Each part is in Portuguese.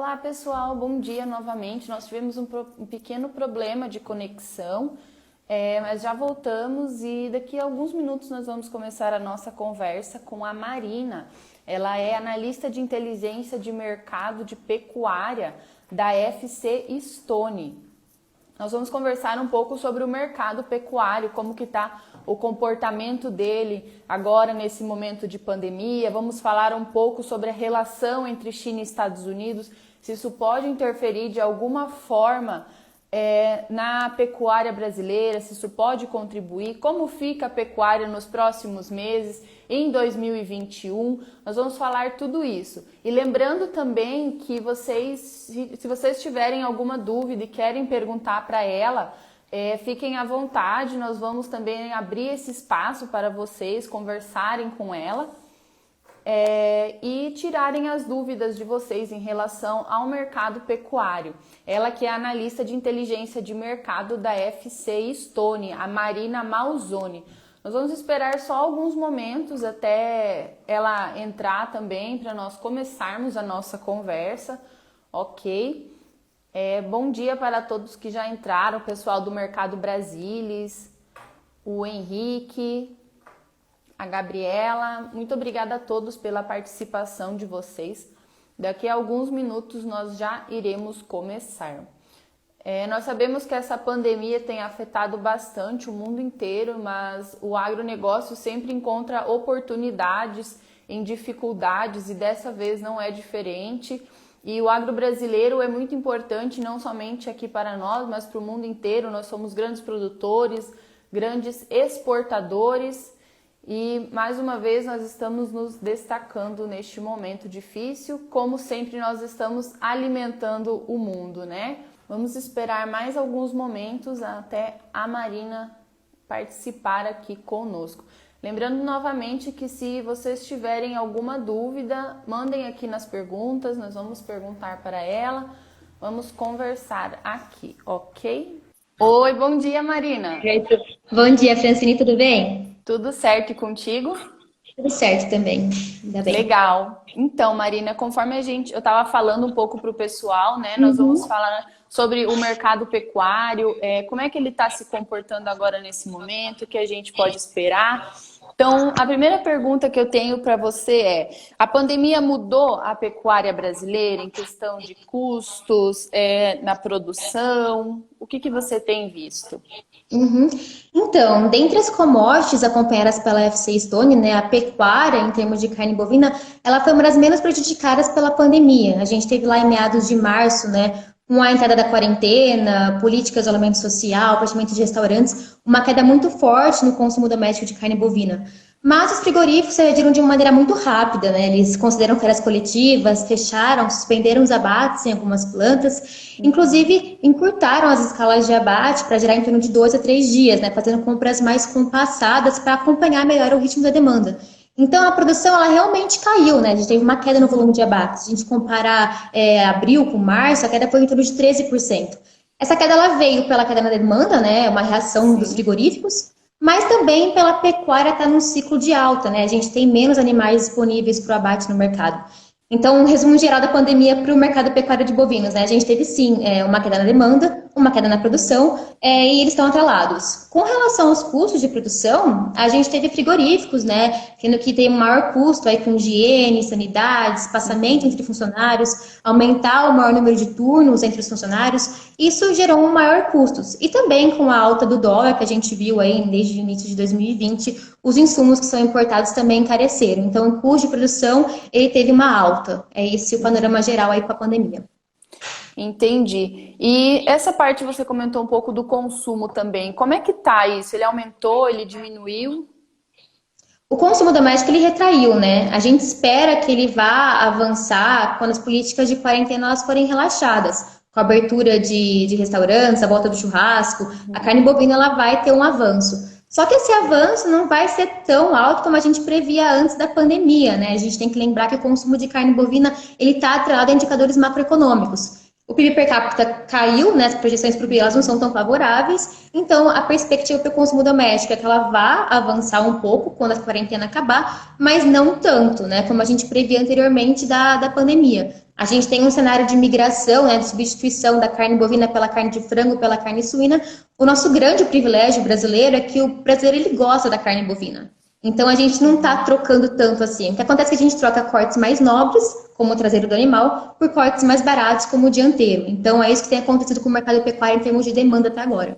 Olá pessoal, bom dia novamente. Nós tivemos um pequeno problema de conexão, mas já voltamos e daqui a alguns minutos nós vamos começar a nossa conversa com a Marina. Ela é analista de inteligência de mercado de pecuária da FC Stone. Nós vamos conversar um pouco sobre o mercado pecuário, como que está o comportamento dele agora nesse momento de pandemia. Vamos falar um pouco sobre a relação entre China e Estados Unidos, se isso pode interferir de alguma forma na pecuária brasileira, se isso pode contribuir, como fica a pecuária nos próximos meses, em 2021, nós vamos falar tudo isso. E lembrando também que se vocês tiverem alguma dúvida e querem perguntar para ela, fiquem à vontade, nós vamos também abrir esse espaço para vocês conversarem com ela e tirarem as dúvidas de vocês em relação ao mercado pecuário. Ela que é analista de inteligência de mercado da FC Stone, a Marina Malzoni. Nós vamos esperar só alguns momentos até ela entrar também para nós começarmos a nossa conversa, ok? Bom dia para todos que já entraram, o pessoal do Mercado Brasilis, o Henrique, a Gabriela. Muito obrigada a todos pela participação de vocês. Daqui a alguns minutos nós já iremos começar. Nós sabemos que essa pandemia tem afetado bastante o mundo inteiro, mas o agronegócio sempre encontra oportunidades em dificuldades e dessa vez não é diferente. E o agro brasileiro é muito importante, não somente aqui para nós, mas para o mundo inteiro. Nós somos grandes produtores, grandes exportadores e mais uma vez nós estamos nos destacando neste momento difícil. Como sempre, nós estamos alimentando o mundo, né? Vamos esperar mais alguns momentos até a Marina participar aqui conosco. Lembrando novamente que se vocês tiverem alguma dúvida, mandem aqui nas perguntas, nós vamos perguntar para ela, vamos conversar aqui, ok? Oi, bom dia, Marina. Bom dia, Francine, tudo bem? Tudo certo e contigo? Tudo certo também, ainda bem. Legal. Então, Marina, conforme eu estava falando um pouco para o pessoal, né? Nós vamos falar sobre o mercado pecuário, como é que ele está se comportando agora nesse momento, o que a gente pode esperar. Então, a primeira pergunta que eu tenho para você a pandemia mudou a pecuária brasileira em questão de custos, na produção? O que você tem visto? Então, dentre as commodities acompanhadas pela FC Stone, né, a pecuária, em termos de carne bovina, ela foi uma das menos prejudicadas pela pandemia. A gente teve lá em meados de março, né, com a entrada da quarentena, políticas de isolamento social, fechamento de restaurantes, uma queda muito forte no consumo doméstico de carne bovina. Mas os frigoríficos reagiram de uma maneira muito rápida, né? Eles consideram férias coletivas, fecharam, suspenderam os abates em algumas plantas, inclusive encurtaram as escalas de abate para gerar em torno de 2 a 3 dias, né? Fazendo compras mais compassadas para acompanhar melhor o ritmo da demanda. Então, a produção, ela realmente caiu, né? A gente teve uma queda no volume de abates. Se a gente comparar abril com março, a queda foi em torno de 13%. Essa queda, ela veio pela queda na demanda, né? Uma reação dos frigoríficos, mas também pela pecuária estar num ciclo de alta, né? A gente tem menos animais disponíveis para o abate no mercado. Então, um resumo geral da pandemia para o mercado pecuário de bovinos, né? A gente teve, sim, uma queda na demanda, uma queda na produção, e eles estão atrelados. Com relação aos custos de produção, a gente teve frigoríficos, né? Tendo que ter um maior custo aí com higiene, sanidade, espaçamento entre funcionários, aumentar o maior número de turnos entre os funcionários. Isso gerou um maior custos. E também com a alta do dólar, que a gente viu aí desde o início de 2020, os insumos que são importados também encareceram. Então, o custo de produção, ele teve uma alta. É esse o panorama geral aí com a pandemia. Entendi. E essa parte você comentou um pouco do consumo também. Como é que tá isso? Ele aumentou, ele diminuiu? O consumo doméstico, ele retraiu, né? A gente espera que ele vá avançar quando as políticas de quarentena elas forem relaxadas. Com a abertura de restaurantes, a volta do churrasco, a carne bovina ela vai ter um avanço. Só que esse avanço não vai ser tão alto como a gente previa antes da pandemia, né? A gente tem que lembrar que o consumo de carne bovina ele está atrelado a indicadores macroeconômicos. O PIB per capita caiu, né? As projeções para o PIB elas não são tão favoráveis, então a perspectiva para o consumo doméstico é que ela vá avançar um pouco quando a quarentena acabar, mas não tanto, né? Como a gente previa anteriormente da pandemia. A gente tem um cenário de migração, né, de substituição da carne bovina pela carne de frango, pela carne suína. O nosso grande privilégio brasileiro é que o brasileiro ele gosta da carne bovina. Então a gente não está trocando tanto assim. O que acontece é que a gente troca cortes mais nobres, como o traseiro do animal, por cortes mais baratos, como o dianteiro. Então é isso que tem acontecido com o mercado pecuário em termos de demanda até agora.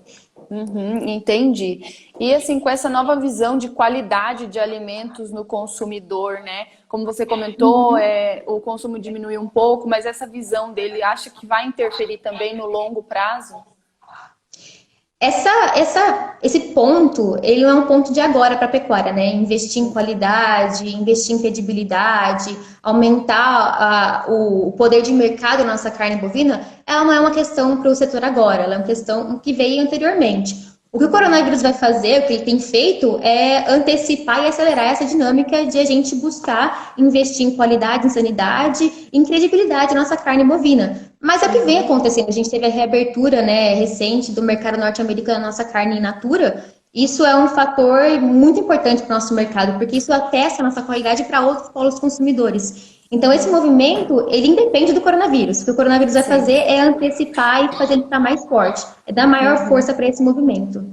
Entendi. E assim, com essa nova visão de qualidade de alimentos no consumidor, né? Como você comentou, o consumo diminuiu um pouco, mas essa visão dele acha que vai interferir também no longo prazo? Esse ponto, ele não é um ponto de agora para a pecuária, né? Investir em qualidade, investir em credibilidade, aumentar o poder de mercado da nossa carne bovina, ela não é uma questão para o setor agora, ela é uma questão que veio anteriormente. O que o coronavírus vai fazer, o que ele tem feito, é antecipar e acelerar essa dinâmica de a gente buscar investir em qualidade, em sanidade, em credibilidade na nossa carne bovina. Mas é o que vem acontecendo. A gente teve a reabertura, né, recente do mercado norte-americano da nossa carne in natura. Isso é um fator muito importante para o nosso mercado, porque isso atesta a nossa qualidade para outros polos consumidores. Então, esse movimento, ele independe do coronavírus. O que o coronavírus vai fazer é antecipar e fazer ele ficar mais forte. É dar maior força para esse movimento.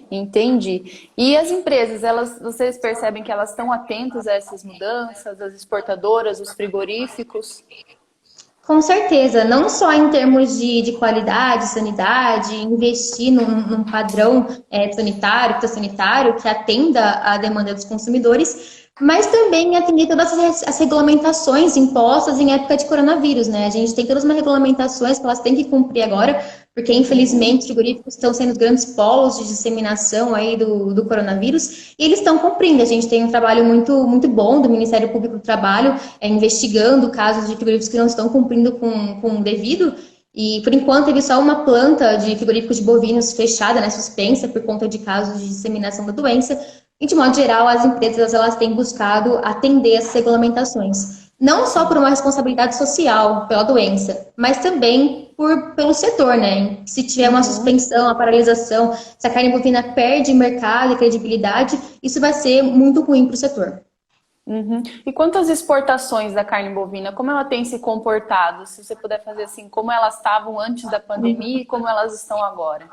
Entendi. E as empresas, vocês percebem que elas estão atentas a essas mudanças, as exportadoras, os frigoríficos? Com certeza, não só em termos de qualidade, sanidade, investir num padrão sanitário, fitossanitário, que atenda à demanda dos consumidores, mas também atender todas as regulamentações impostas em época de coronavírus, né? A gente tem todas as regulamentações que elas têm que cumprir agora, porque infelizmente os frigoríficos estão sendo grandes polos de disseminação aí do coronavírus, e eles estão cumprindo. A gente tem um trabalho muito bom do Ministério Público do Trabalho, investigando casos de frigoríficos que não estão cumprindo com o devido, e por enquanto teve só uma planta de frigoríficos de bovinos fechada, né, suspensa por conta de casos de disseminação da doença. E, de modo geral, as empresas elas têm buscado atender essas regulamentações. Não só por uma responsabilidade social pela doença, mas também pelo setor, né? Se tiver uma suspensão, uma paralisação, se a carne bovina perde mercado e credibilidade, isso vai ser muito ruim para o setor. E quanto às exportações da carne bovina, como ela tem se comportado? Se você puder fazer assim, como elas estavam antes da pandemia e como elas estão agora?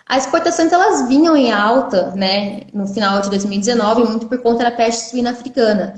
As exportações elas vinham em alta, né, no final de 2019, muito por conta da peste suína africana.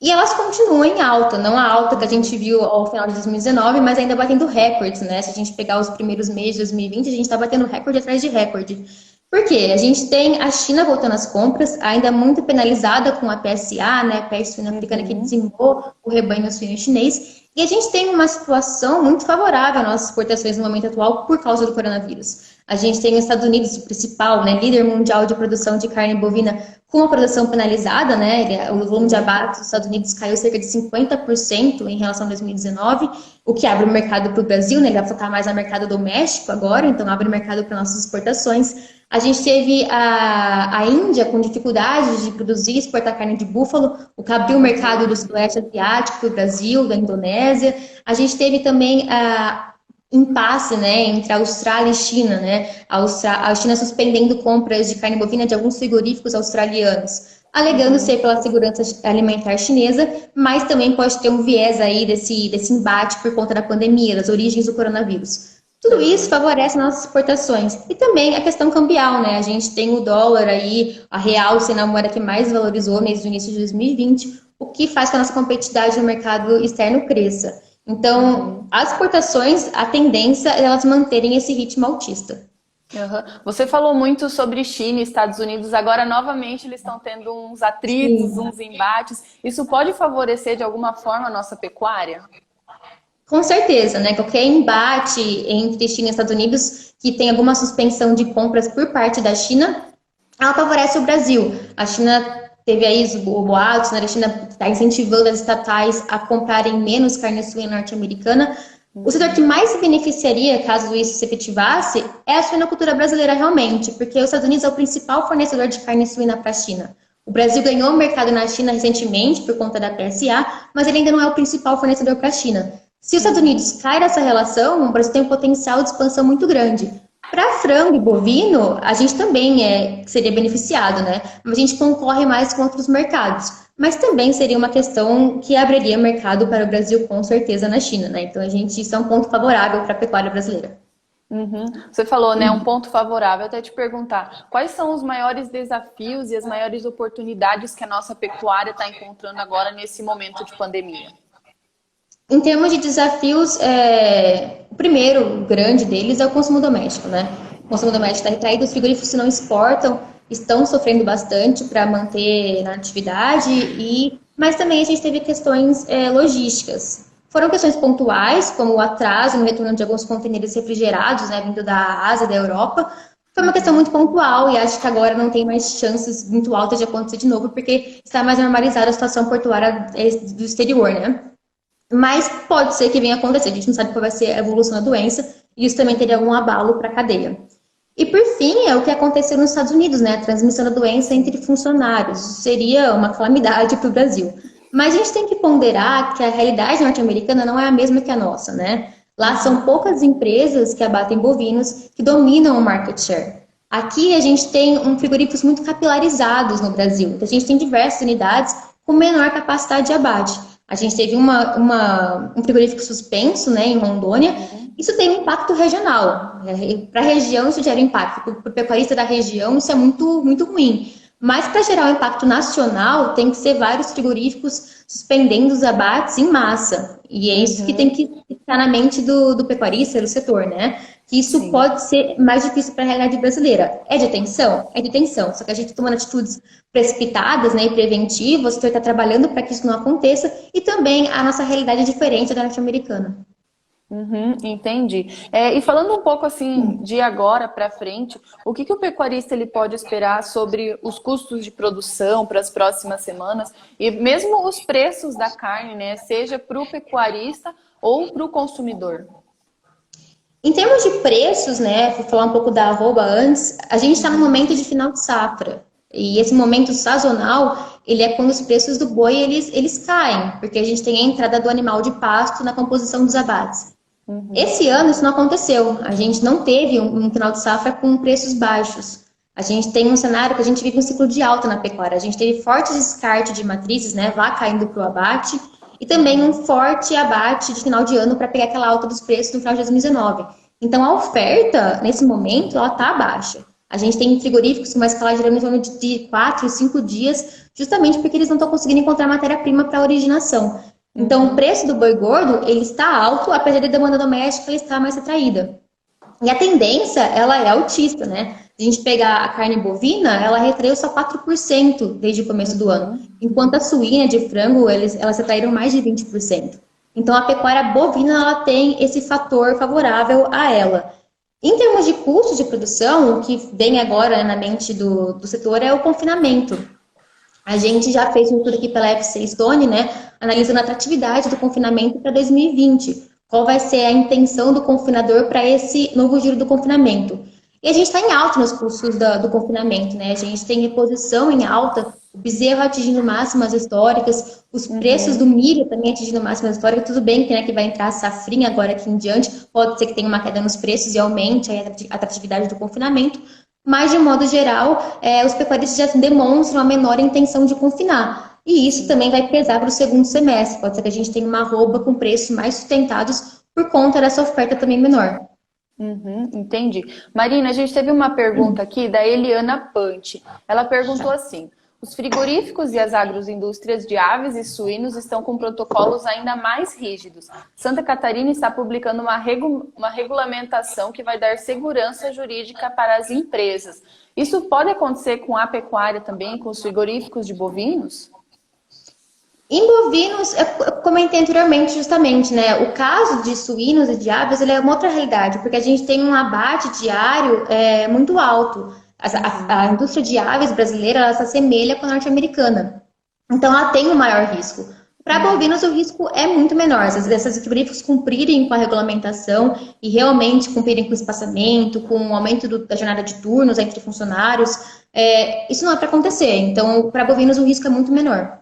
E elas continuam em alta, não a alta que a gente viu ao final de 2019, mas ainda batendo recordes, né? Se a gente pegar os primeiros meses de 2020, a gente está batendo recorde atrás de recorde. Por quê? A gente tem a China voltando às compras, ainda muito penalizada com a PSA, né, a peste suína africana que dizimou o rebanho suíno chinês. E a gente tem uma situação muito favorável às nossas exportações no momento atual por causa do coronavírus. A gente tem os Estados Unidos, o principal, né, líder mundial de produção de carne bovina, com a produção penalizada, né, o volume de abate dos Estados Unidos caiu cerca de 50% em relação a 2019, o que abre o mercado para o Brasil, né, ele vai focar mais no mercado doméstico agora, então abre o mercado para nossas exportações. A gente teve a Índia com dificuldade de produzir e exportar carne de búfalo, o que abriu o mercado do Sudoeste Asiático, do Brasil, da Indonésia. A gente teve também impasse, né, entre a Austrália e China, né? A China suspendendo compras de carne bovina de alguns frigoríficos australianos, alegando ser pela segurança alimentar chinesa, mas também pode ter um viés aí desse embate por conta da pandemia, das origens do coronavírus. Tudo isso favorece nossas exportações. E também a questão cambial, né? A gente tem o dólar aí, a real sendo a moeda que mais valorizou desde o início de 2020, o que faz com que a nossa competitividade no mercado externo cresça. Então, as exportações, a tendência é elas manterem esse ritmo altista. Você falou muito sobre China e Estados Unidos, agora novamente eles estão tendo uns atritos, uns embates. Isso pode favorecer de alguma forma a nossa pecuária? Com certeza, né? Qualquer embate entre China e Estados Unidos que tem alguma suspensão de compras por parte da China, ela favorece o Brasil. A China teve aí os boatos, né? A China está incentivando as estatais a comprarem menos carne suína norte-americana. O setor que mais se beneficiaria, caso isso se efetivasse, é a suinocultura brasileira realmente, porque os Estados Unidos é o principal fornecedor de carne suína para a China. O Brasil ganhou o mercado na China recentemente por conta da PSA, mas ele ainda não é o principal fornecedor para a China. Se os Estados Unidos cai nessa relação, o Brasil tem um potencial de expansão muito grande. Para frango e bovino, a gente também seria beneficiado, né? Mas a gente concorre mais com outros mercados. Mas também seria uma questão que abriria mercado para o Brasil, com certeza, na China, né? Então, isso é um ponto favorável para a pecuária brasileira. Você falou, né, um ponto favorável. Até te perguntar, quais são os maiores desafios e as maiores oportunidades que a nossa pecuária está encontrando agora nesse momento de pandemia? Em termos de desafios, o primeiro grande deles é o consumo doméstico, né? O consumo doméstico está retraído, os frigoríficos que não exportam estão sofrendo bastante para manter na atividade, mas também a gente teve questões logísticas. Foram questões pontuais, como o atraso no retorno de alguns contêineres refrigerados, né, vindo da Ásia, da Europa. Foi uma questão muito pontual e acho que agora não tem mais chances muito altas de acontecer de novo, porque está mais normalizada a situação portuária do exterior, né? Mas pode ser que venha acontecer, a gente não sabe qual vai ser a evolução da doença, e isso também teria algum abalo para a cadeia. E por fim, é o que aconteceu nos Estados Unidos, né? A transmissão da doença entre funcionários. Isso seria uma calamidade para o Brasil. Mas a gente tem que ponderar que a realidade norte-americana não é a mesma que a nossa, né? Lá são poucas empresas que abatem bovinos que dominam o market share. Aqui a gente tem frigoríficos muito capilarizados no Brasil. Então a gente tem diversas unidades com menor capacidade de abate. A gente teve um frigorífico suspenso, né, em Rondônia. Isso tem um impacto regional. Para a região, isso gera impacto. Para o pecuarista da região, isso é muito, muito ruim. Mas para gerar um impacto nacional, tem que ser vários frigoríficos suspendendo os abates em massa. E é isso que tem que estar na mente do pecuarista, do setor, né? Que isso pode ser mais difícil para a realidade brasileira. É de atenção? É de atenção. Só que a gente tomando atitudes precipitadas, né, e preventivas, o setor está trabalhando para que isso não aconteça. E também a nossa realidade é diferente da norte-americana. Entendi. E falando um pouco assim de agora para frente, o que o pecuarista ele pode esperar sobre os custos de produção para as próximas semanas e mesmo os preços da carne, né, seja para o pecuarista ou para o consumidor? Em termos de preços, né, vou falar um pouco da arroba antes, a gente está no momento de final de safra. E esse momento sazonal, ele é quando os preços do boi eles caem, porque a gente tem a entrada do animal de pasto na composição dos abates. Esse ano isso não aconteceu. A gente não teve um final de safra com preços baixos. A gente tem um cenário que a gente vive um ciclo de alta na pecuária. A gente teve forte descarte de matrizes, né, vaca indo para o abate, e também um forte abate de final de ano para pegar aquela alta dos preços no final de 2019. Então a oferta, nesse momento, ela está baixa. A gente tem frigoríficos com uma escala gerando em torno de 4, 5 dias, justamente porque eles não estão conseguindo encontrar matéria-prima para a originação. Então, o preço do boi gordo, ele está alto, apesar da demanda doméstica, ele está mais retraída. E a tendência, ela é altista, né? Se a gente pegar a carne bovina, ela retraiu só 4% desde o começo do ano. Enquanto a suína de frango, elas retraíram mais de 20%. Então, a pecuária bovina, ela tem esse fator favorável a ela. Em termos de custo de produção, o que vem agora, né, na mente do setor é o confinamento. A gente já fez um estudo aqui pela FC Stone, né, analisando a atratividade do confinamento para 2020. Qual vai ser a intenção do confinador para esse novo giro do confinamento? E a gente está em alta nos custos do confinamento, né? A gente tem reposição em alta, o bezerro atingindo máximas históricas, os preços do milho também atingindo máximas históricas. Tudo bem que, né, que vai entrar a safrinha agora aqui em diante, pode ser que tenha uma queda nos preços e aumente a atratividade do confinamento. Mas, de modo geral, os pecuaristas já demonstram a menor intenção de confinar. E isso também vai pesar para o segundo semestre. Pode ser que a gente tenha uma arroba com preços mais sustentados por conta dessa oferta também menor. Entendi. Marina, a gente teve uma pergunta aqui da Eliana Pante. Ela perguntou assim: os frigoríficos e as agroindústrias de aves e suínos estão com protocolos ainda mais rígidos. Santa Catarina está publicando uma regulamentação que vai dar segurança jurídica para as empresas. Isso pode acontecer com a pecuária também, com os frigoríficos de bovinos? Em bovinos, eu comentei anteriormente justamente, né? O caso de suínos e de aves, ele é uma outra realidade, porque a gente tem um abate diário muito alto. A indústria de aves brasileira, ela se assemelha com a norte-americana. Então, ela tem um maior risco. Para bovinos, o risco é muito menor. Essas frigoríficos cumprirem com a regulamentação e realmente cumprirem com o espaçamento, com o aumento da jornada de turnos entre funcionários, isso não é para acontecer. Então, para bovinos, o risco é muito menor.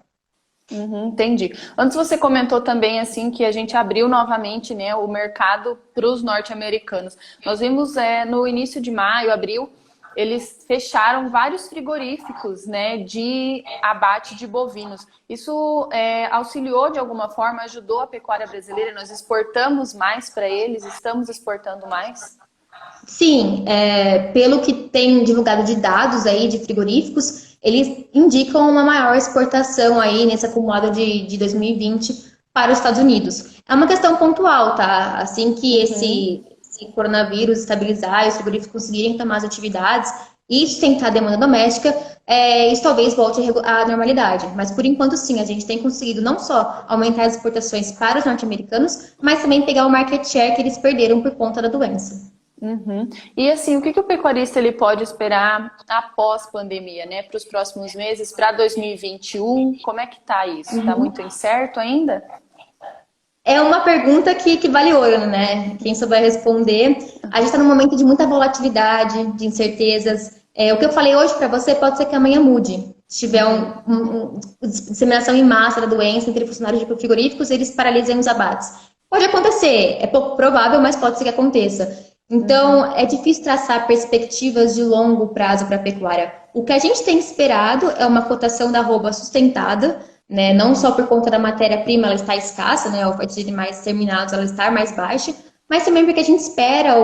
Entendi. Antes você comentou também assim que a gente abriu novamente, né, o mercado para os norte-americanos. Nós vimos no início de maio, abril, eles fecharam vários frigoríficos, né, de abate de bovinos. Isso auxiliou de alguma forma, ajudou a pecuária brasileira? Nós exportamos mais para eles? Estamos exportando mais? Sim, pelo que tem divulgado de dados aí de frigoríficos, eles indicam uma maior exportação aí nesse acumulado de 2020 para os Estados Unidos. É uma questão pontual, tá? Assim que esse coronavírus estabilizar e os frigoríficos conseguirem tomar as atividades e sustentar a demanda doméstica, isso talvez volte à normalidade. Mas por enquanto, sim, a gente tem conseguido não só aumentar as exportações para os norte-americanos, mas também pegar o market share que eles perderam por conta da doença. E assim, o que o pecuarista ele pode esperar após pandemia, né? Para os próximos meses, para 2021, como é que tá isso? Está muito incerto ainda? É uma pergunta que vale ouro, né? Quem souber responder. A gente está num momento de muita volatilidade, de incertezas. O que eu falei hoje para você pode ser que amanhã mude. Se tiver disseminação em massa da doença entre funcionários de frigoríficos, eles paralisem os abates. Pode acontecer, é pouco provável, mas pode ser que aconteça. Então, é difícil traçar perspectivas de longo prazo para a pecuária. O que a gente tem esperado é uma cotação da arroba sustentada, né? Não só por conta da matéria-prima, ela está escassa, né? A oferta de animais terminados ela está mais baixa, mas também porque a gente espera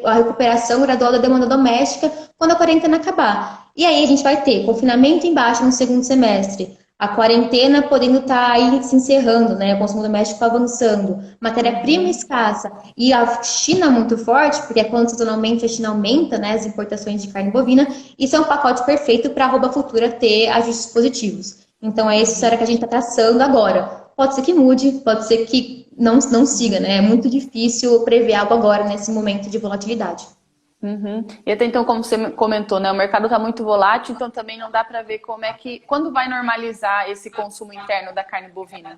a recuperação gradual da demanda doméstica quando a quarentena acabar. E aí a gente vai ter confinamento em baixa no segundo semestre, a quarentena podendo estar aí se encerrando, né? O consumo doméstico avançando, matéria-prima escassa e a China muito forte, porque quando sazonalmente a China aumenta, né, as importações de carne bovina, isso é um pacote perfeito para a arroba futura ter ajustes positivos. Então é esse cenário que a gente está traçando agora. Pode ser que mude, pode ser que não siga, né? É muito difícil prever algo agora nesse momento de volatilidade. E até então, como você comentou, né, o mercado está muito volátil, então também não dá para ver quando vai normalizar esse consumo interno da carne bovina.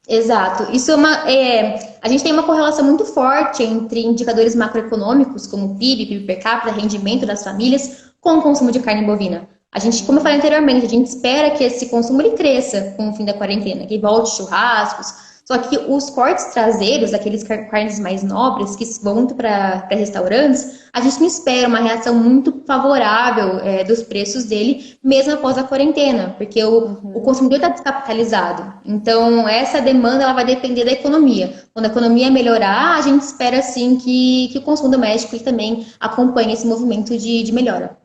Exato. Isso a gente tem uma correlação muito forte entre indicadores macroeconômicos, como PIB, PIB per capita, rendimento das famílias, com o consumo de carne bovina. A gente, como eu falei anteriormente, a gente espera que esse consumo ele cresça com o fim da quarentena, que volte churrascos. Só que os cortes traseiros, aqueles carnes mais nobres que vão muito para restaurantes, a gente não espera uma reação muito favorável dos preços dele, mesmo após a quarentena, porque o consumidor está descapitalizado. Então, essa demanda ela vai depender da economia. Quando a economia melhorar, a gente espera sim que o consumo doméstico ele também acompanhe esse movimento de melhora.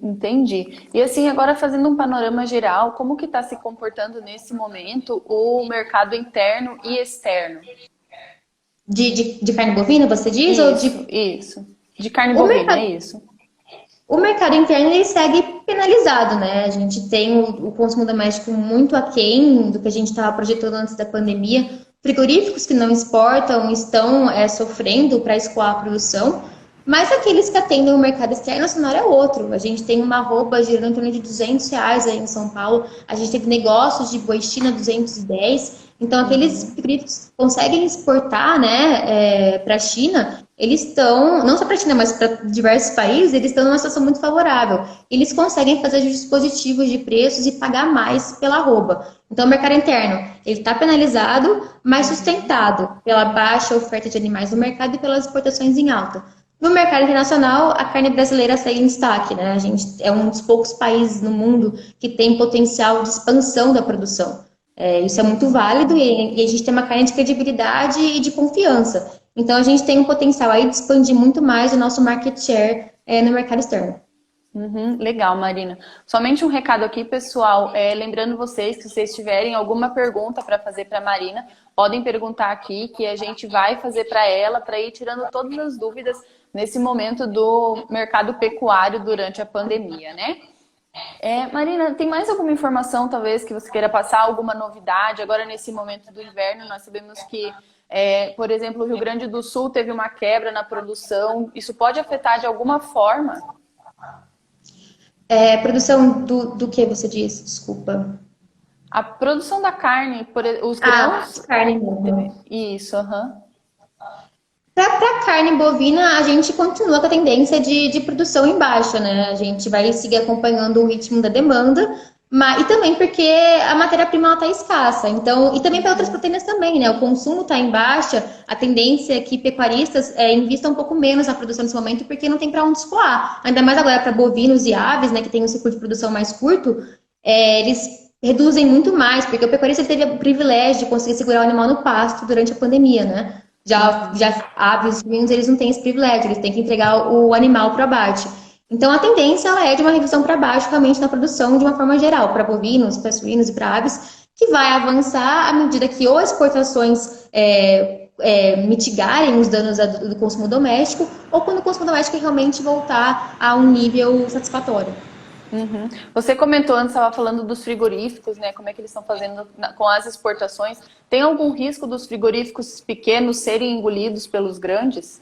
Entendi. E assim, agora fazendo um panorama geral, como que está se comportando nesse momento o mercado interno e externo? De carne bovina, você diz? Isso. De carne bovina, é isso. O mercado interno ele segue penalizado, né? A gente tem o consumo doméstico muito aquém do que a gente estava projetando antes da pandemia. Frigoríficos que não exportam estão sofrendo para escoar a produção. Mas aqueles que atendem o mercado externo, o cenário é outro. A gente tem uma arroba girando em torno de R$200 aí em São Paulo. A gente teve negócios de boi China 210. Então, aqueles frigoríficos que conseguem exportar, né, para a China, eles estão, não só para a China, mas para diversos países, eles estão numa situação muito favorável. Eles conseguem fazer ajustes positivos de preços e pagar mais pela arroba. Então, o mercado interno, ele está penalizado, mas sustentado pela baixa oferta de animais no mercado e pelas exportações em alta. No mercado internacional, a carne brasileira segue em destaque, né? A gente é um dos poucos países no mundo que tem potencial de expansão da produção. Isso é muito válido e a gente tem uma carne de credibilidade e de confiança. Então, a gente tem um potencial aí de expandir muito mais o nosso market share no mercado externo. Legal, Marina. Somente um recado aqui, pessoal. Lembrando vocês que se vocês tiverem alguma pergunta para fazer para a Marina, podem perguntar aqui que a gente vai fazer para ela, para ir tirando todas as dúvidas nesse momento do mercado pecuário durante a pandemia, né? Marina, tem mais alguma informação, talvez, que você queira passar? Alguma novidade? Agora, nesse momento do inverno, nós sabemos que, por exemplo, o Rio Grande do Sul teve uma quebra na produção. Isso pode afetar de alguma forma? Produção do que você disse? Desculpa. A produção da carne, os grãos... carne mesmo. Isso, Para carne bovina, a gente continua com a tendência de produção em baixa, né? A gente vai seguir acompanhando o ritmo da demanda, E também porque a matéria-prima está escassa. Então, e também para outras proteínas também, né? O consumo está em baixa, a tendência é que pecuaristas invistam um pouco menos na produção nesse momento porque não tem para onde escoar. Ainda mais agora para bovinos e aves, né, que tem um ciclo de produção mais curto, eles reduzem muito mais, porque o pecuarista teve o privilégio de conseguir segurar o animal no pasto durante a pandemia, né? Já aves, os suínos, eles não têm esse privilégio, eles têm que entregar o animal para o abate. Então, a tendência ela é de uma revisão para baixo, realmente, na produção, de uma forma geral, para bovinos, para suínos e para aves, que vai avançar à medida que ou exportações mitigarem os danos do consumo doméstico, ou quando o consumo doméstico realmente voltar a um nível satisfatório. Uhum. Você comentou antes, estava falando dos frigoríficos, né? Como é que eles estão fazendo com as exportações? Tem algum risco dos frigoríficos pequenos serem engolidos pelos grandes?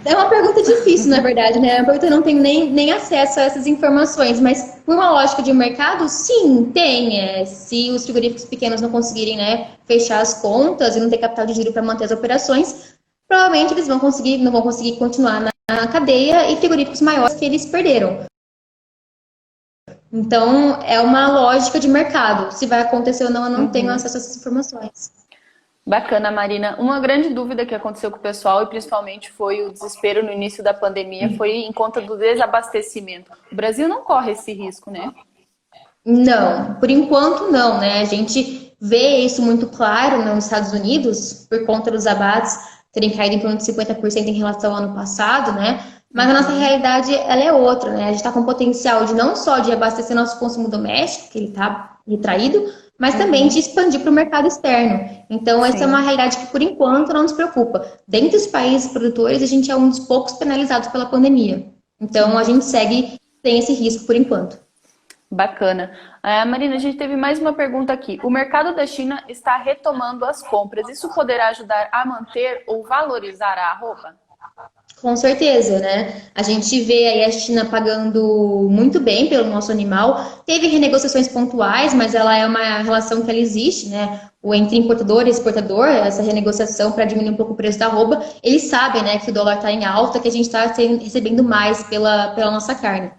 É uma pergunta difícil, na verdade, né? É uma pergunta que eu não tenho nem acesso a essas informações, mas por uma lógica de mercado, sim, tem. Se os frigoríficos pequenos não conseguirem, né, fechar as contas e não ter capital de giro para manter as operações, provavelmente eles não vão conseguir continuar na cadeia, e frigoríficos maiores que eles perderam. Então, é uma lógica de mercado. Se vai acontecer ou não, eu não tenho acesso a essas informações. Bacana, Marina. Uma grande dúvida que aconteceu com o pessoal, e principalmente foi o desespero no início da pandemia, foi em conta do desabastecimento. O Brasil não corre esse risco, né? Não, por enquanto não, né? A gente vê isso muito claro nos Estados Unidos, por conta dos abates terem caído em torno de 50% em relação ao ano passado, né? Mas a nossa realidade, ela é outra, né? A gente está com potencial de não só de abastecer nosso consumo doméstico, que ele está retraído, mas também de expandir para o mercado externo. Então, essa é uma realidade que, por enquanto, não nos preocupa. Dentre os países produtores, a gente é um dos poucos penalizados pela pandemia. Então, a gente segue sem esse risco por enquanto. Bacana. Marina, a gente teve mais uma pergunta aqui. O mercado da China está retomando as compras. Isso poderá ajudar a manter ou valorizar a arroba? Com certeza, né? A gente vê aí a China pagando muito bem pelo nosso animal. Teve renegociações pontuais, mas ela é uma relação que ela existe, né? Entre importador e exportador, essa renegociação para diminuir um pouco o preço da arroba. Eles sabem, né, que o dólar está em alta, que a gente está recebendo mais pela nossa carne.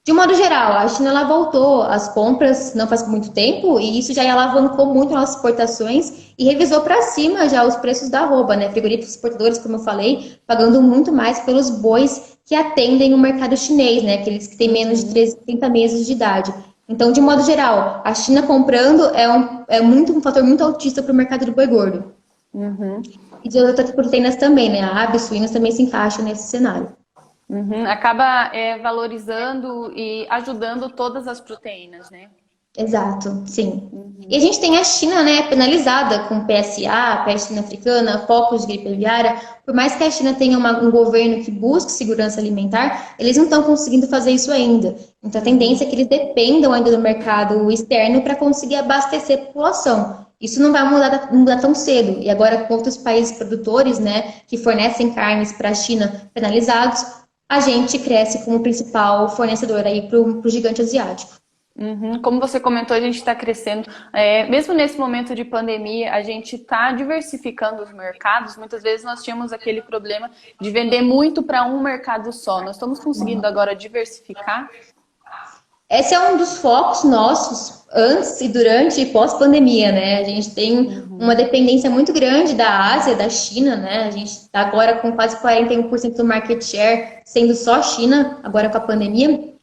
De um modo geral, a China ela voltou às compras não faz muito tempo, e isso já alavancou muito nossas exportações e revisou para cima já os preços da arroba, né? Frigoríficos exportadores, como eu falei, pagando muito mais pelos bois que atendem o mercado chinês, né? Aqueles que têm menos de 30 meses de idade. Então, de modo geral, a China comprando é um fator muito altista para o mercado do boi gordo. E de outras proteínas também, né? A aves, suínos também se encaixam nesse cenário. Acaba valorizando e ajudando todas as proteínas, né? Exato, sim. E a gente tem a China, né, penalizada com PSA, peste suína africana, focos de gripe aviária. Por mais que a China tenha um governo que busque segurança alimentar, eles não estão conseguindo fazer isso ainda. Então a tendência é que eles dependam ainda do mercado externo para conseguir abastecer a população. Isso não vai mudar tão cedo. E agora, com outros países produtores, né, que fornecem carnes para a China penalizados, a gente cresce como principal fornecedor aí para o gigante asiático. Como você comentou, a gente está crescendo. Mesmo nesse momento de pandemia, a gente está diversificando os mercados. Muitas vezes nós tínhamos aquele problema de vender muito para um mercado só. Nós estamos conseguindo agora diversificar? Esse é um dos focos nossos antes e durante e pós-pandemia, né? A gente tem uma dependência muito grande da Ásia, da China, né? A gente está agora com quase 41% do market share, sendo só China, agora com a pandemia.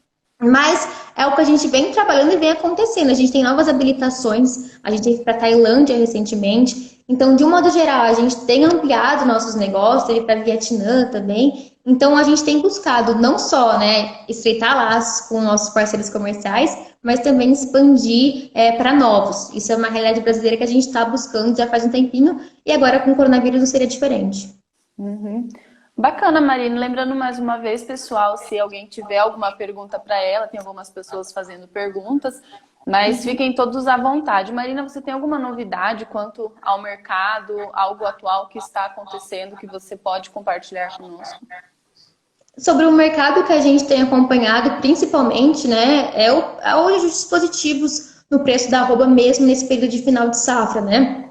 Mas é o que a gente vem trabalhando e vem acontecendo. A gente tem novas habilitações, a gente teve para a Tailândia recentemente. Então, de um modo geral, a gente tem ampliado nossos negócios, teve para Vietnã também. Então, a gente tem buscado não só, né, estreitar laços com nossos parceiros comerciais, mas também expandir para novos. Isso é uma realidade brasileira que a gente está buscando já faz um tempinho, e agora com o coronavírus não seria diferente. Bacana, Marina. Lembrando mais uma vez, pessoal, se alguém tiver alguma pergunta para ela, tem algumas pessoas fazendo perguntas, mas fiquem todos à vontade. Marina, você tem alguma novidade quanto ao mercado, algo atual que está acontecendo que você pode compartilhar conosco? Sobre o mercado que a gente tem acompanhado, principalmente, né, é os dispositivos no preço da arroba mesmo nesse período de final de safra, né?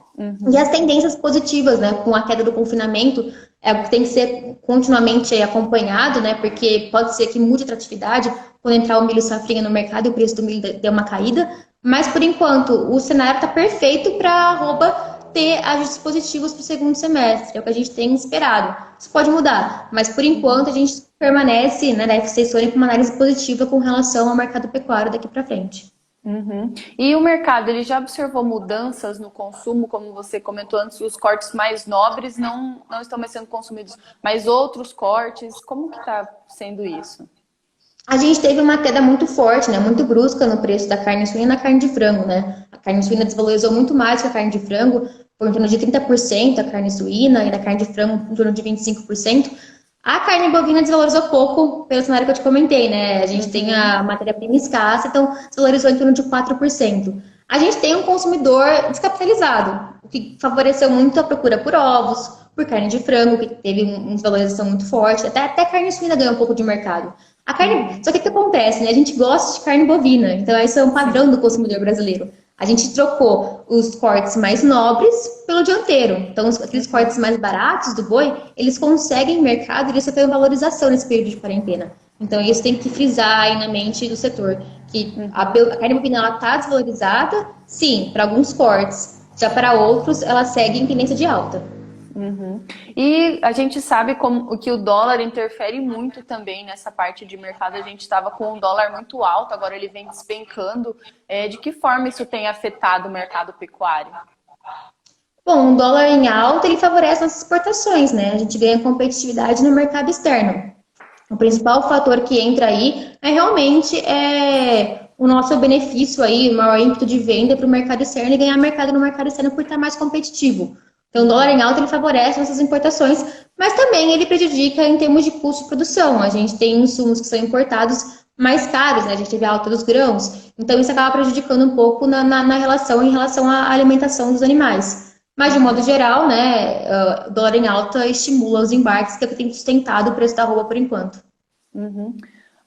E as tendências positivas, né, com a queda do confinamento, é algo que tem que ser continuamente acompanhado, né? Porque pode ser que mude a atratividade quando entrar o milho safrinha no mercado e o preço do milho dê uma caída. Mas, por enquanto, o cenário está perfeito para a arroba ter ajustes positivos para o segundo semestre. É o que a gente tem esperado. Isso pode mudar, mas, por enquanto, a gente permanece, né, na FC Stone com uma análise positiva com relação ao mercado pecuário daqui para frente. Uhum. E o mercado, ele já observou mudanças no consumo, como você comentou antes, os cortes mais nobres não estão mais sendo consumidos, mas outros cortes, como que está sendo isso? A gente teve uma queda muito forte, né, muito brusca no preço da carne suína e na carne de frango, né? A carne suína desvalorizou muito mais que a carne de frango, por em torno de 30% a carne suína e na carne de frango em torno de 25%. A carne bovina desvalorizou pouco pelo cenário que eu te comentei, né? A gente tem a matéria-prima escassa, então desvalorizou em torno de 4%. A gente tem um consumidor descapitalizado, o que favoreceu muito a procura por ovos, por carne de frango, que teve uma desvalorização muito forte, até carne suína ganhou um pouco de mercado. A carne, só que o que acontece, né? A gente gosta de carne bovina, então isso é um padrão do consumidor brasileiro. A gente trocou os cortes mais nobres pelo dianteiro. Então, aqueles cortes mais baratos do boi, eles conseguem mercado e eles sofreram valorização nesse período de quarentena. Então, isso tem que frisar aí na mente do setor, que a carne bovina está desvalorizada, sim, para alguns cortes. Já para outros, ela segue em tendência de alta. Uhum. E a gente sabe como que o dólar interfere muito também nessa parte de mercado. A gente estava com um dólar muito alto, agora ele vem despencando. De que forma isso tem afetado o mercado pecuário? Bom, o dólar em alta, ele favorece nossas exportações, né? A gente ganha competitividade no mercado externo. O principal fator que entra aí é realmente o nosso benefício aí, o maior ímpeto de venda para o mercado externo e ganhar mercado no mercado externo por estar mais competitivo. Então, o dólar em alta ele favorece nossas importações, mas também ele prejudica em termos de custo de produção. A gente tem insumos que são importados mais caros, né? A gente teve a alta dos grãos, então isso acaba prejudicando um pouco na relação em relação à alimentação dos animais. Mas, de modo geral, né, o dólar em alta estimula os embarques, que é o que tem sustentado o preço da arroba por enquanto. Uhum.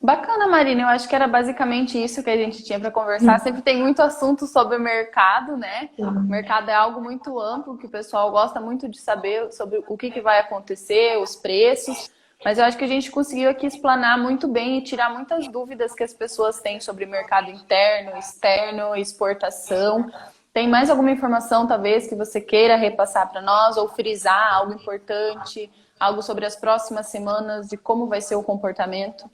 Bacana, Marina. Eu acho que era basicamente isso que a gente tinha para conversar. Sempre tem muito assunto sobre o mercado, né? O mercado é algo muito amplo, que o pessoal gosta muito de saber sobre o que vai acontecer, os preços. Mas eu acho que a gente conseguiu aqui explanar muito bem e tirar muitas dúvidas que as pessoas têm sobre mercado interno, externo, exportação. Tem mais alguma informação, talvez, que você queira repassar para nós ou frisar algo importante, algo sobre as próximas semanas e como vai ser o comportamento?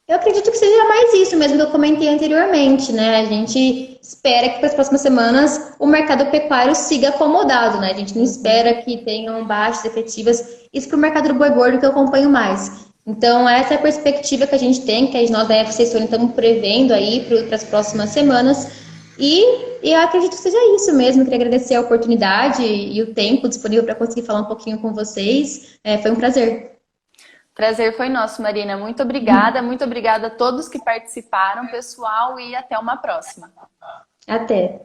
Eu acredito que seja mais isso mesmo que eu comentei anteriormente, né? A gente espera que para as próximas semanas o mercado pecuário siga acomodado, né? A gente não espera que tenham baixas efetivas. Isso para o mercado do boi gordo que eu acompanho mais. Então, essa é a perspectiva que a gente tem, que nós da FC Stone estamos prevendo aí para as próximas semanas. E eu acredito que seja isso mesmo. Queria agradecer a oportunidade e o tempo disponível para conseguir falar um pouquinho com vocês. Foi um prazer. Prazer foi nosso, Marina. Muito obrigada. Muito obrigada a todos que participaram, pessoal, e até uma próxima. Até.